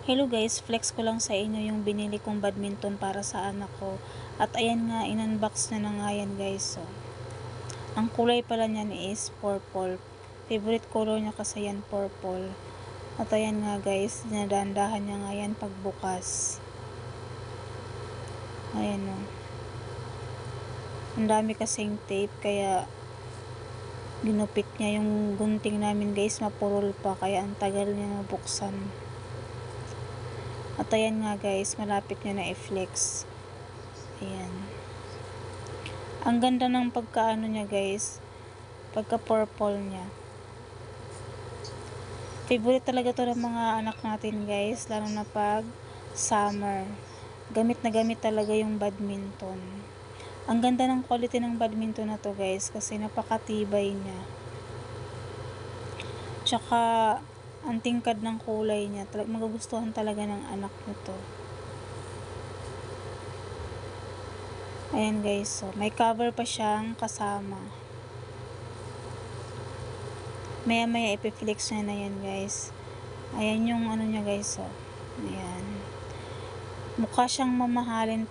Hello guys, flex ko lang sa inyo yung binili kong badminton para sa anak ko. At ayan nga, in-unbox na nga yan guys. So, ang kulay pala niyan is purple. Favorite color niya kasi yan, purple. At ayan nga guys, dinadandahan niya nga yan pagbukas. Ayan o. Ang dami kasing tape, kaya ginupit niya yung gunting namin guys, mapurol pa, kaya ang tagal niya mabuksan. At ayan nga guys, malapit niya na i-flex. Ayan. Ang ganda ng pagkaano niya guys, pagka purple niya. Favorite talaga to ng mga anak natin guys, lalo na pag summer. Gamit na gamit talaga yung badminton. Ang ganda ng quality ng badminton na to guys, kasi napakatibay niya. Tsaka ang tingkad ng kulay niya, magugustuhan talaga ng anak nito. Ayan guys, so may cover pa siyang kasama. Maya maya ipiflex niya na yan guys. Ayan yung ano niya guys, so ayan. Mukha siyang mamahalin